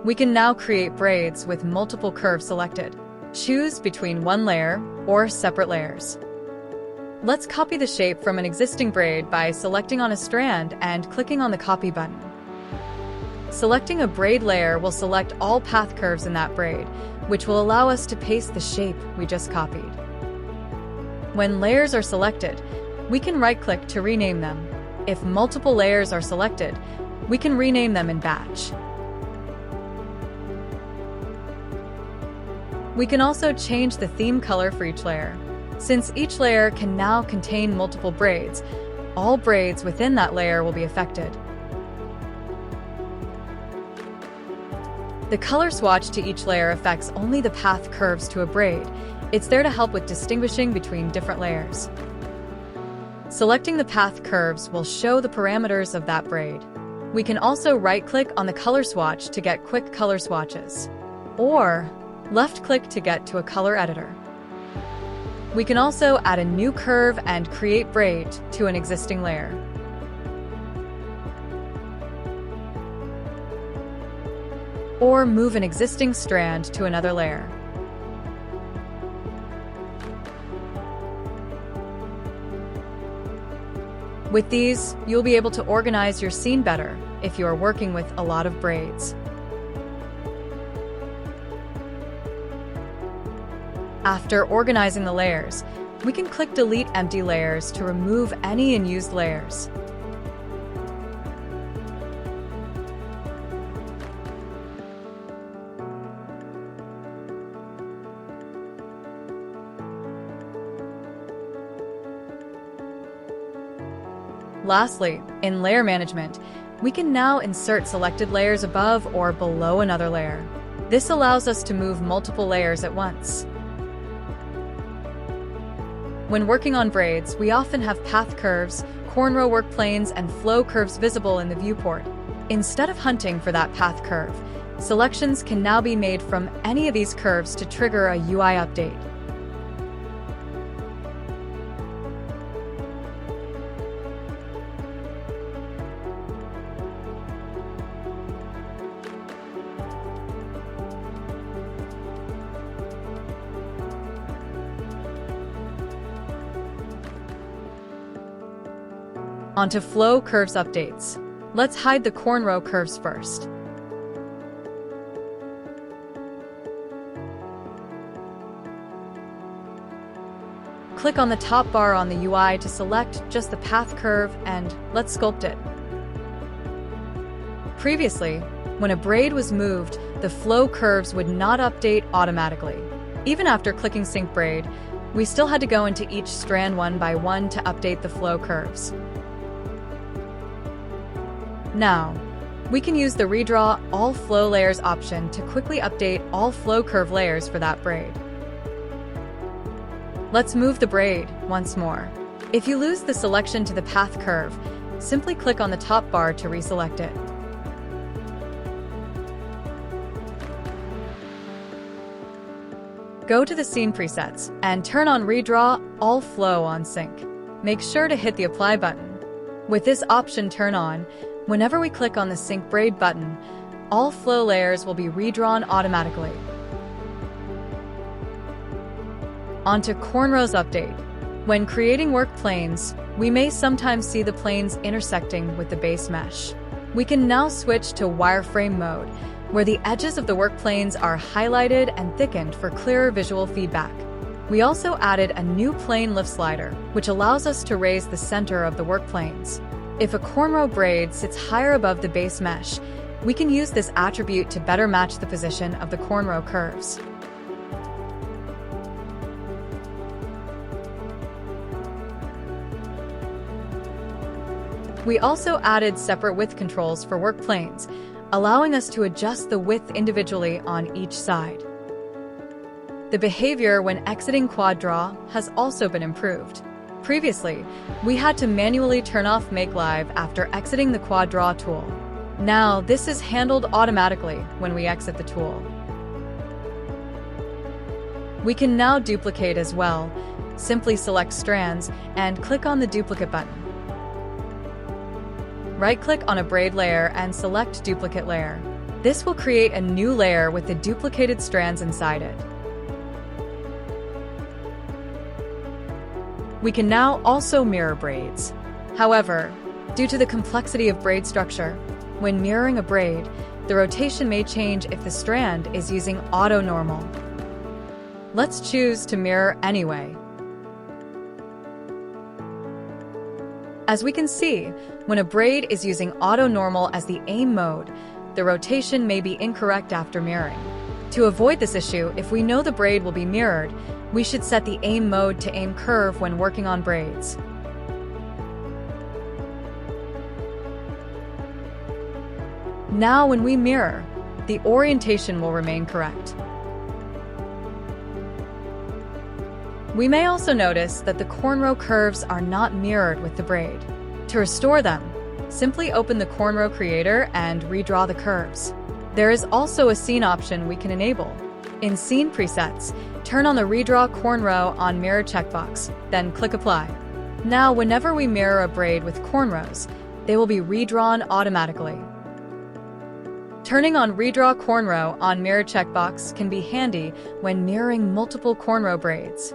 We can now create braids with multiple curves selected. Choose between one layer or separate layers. Let's copy the shape from an existing braid by selecting on a strand and clicking on the copy button. Selecting a braid layer will select all path curves in that braid, which will allow us to paste the shape we just copied. When layers are selected, we can right-click to rename them. If multiple layers are selected, we can rename them in batch. We can also change the theme color for each layer. Since each layer can now contain multiple braids, all braids within that layer will be affected. The color swatch to each layer affects only the path curves to a braid. It's there to help with distinguishing between different layers. Selecting the path curves will show the parameters of that braid. We can also right-click on the color swatch to get quick color swatches, or left-click to get to a color editor. We can also add a new curve and create braid to an existing layer. Or move an existing strand to another layer. With these, you'll be able to organize your scene better if you are working with a lot of braids. After organizing the layers, we can click Delete Empty Layers to remove any unused layers. Lastly, in Layer Management, we can now insert selected layers above or below another layer. This allows us to move multiple layers at once. When working on braids, we often have path curves, cornrow work planes, and flow curves visible in the viewport. Instead of hunting for that path curve, selections can now be made from any of these curves to trigger a UI update. Onto flow curves updates. Let's hide the cornrow curves first. Click on the top bar on the UI to select just the path curve and let's sculpt it. Previously, when a braid was moved, the flow curves would not update automatically. Even after clicking Sync Braid, we still had to go into each strand one by one to update the flow curves. Now, we can use the Redraw All Flow Layers option to quickly update all flow curve layers for that braid. Let's move the braid once more. If you lose the selection to the path curve, simply click on the top bar to reselect it. Go to the Scene Presets and turn on Redraw All Flow on Sync. Make sure to hit the Apply button. With this option turned on, whenever we click on the Sync Braid button, all flow layers will be redrawn automatically. Onto Cornrow's update. When creating work planes, we may sometimes see the planes intersecting with the base mesh. We can now switch to wireframe mode, where the edges of the work planes are highlighted and thickened for clearer visual feedback. We also added a new plane lift slider, which allows us to raise the center of the work planes. If a cornrow braid sits higher above the base mesh, we can use this attribute to better match the position of the cornrow curves. We also added separate width controls for work planes, allowing us to adjust the width individually on each side. The behavior when exiting Quad Draw has also been improved. Previously, we had to manually turn off Make Live after exiting the Quad Draw tool. Now, this is handled automatically when we exit the tool. We can now duplicate as well. Simply select strands and click on the duplicate button. Right-click on a braid layer and select Duplicate Layer. This will create a new layer with the duplicated strands inside it. We can now also mirror braids. However, due to the complexity of braid structure, when mirroring a braid, the rotation may change if the strand is using auto-normal. Let's choose to mirror anyway. As we can see, when a braid is using auto-normal as the aim mode, the rotation may be incorrect after mirroring. To avoid this issue, if we know the braid will be mirrored, we should set the aim mode to aim curve when working on braids. Now when we mirror, the orientation will remain correct. We may also notice that the cornrow curves are not mirrored with the braid. To restore them, simply open the Cornrow Creator and redraw the curves. There is also a scene option we can enable. In Scene Presets, turn on the Redraw Cornrow on Mirror checkbox, then click Apply. Now whenever we mirror a braid with cornrows, they will be redrawn automatically. Turning on Redraw Cornrow on Mirror checkbox can be handy when mirroring multiple cornrow braids.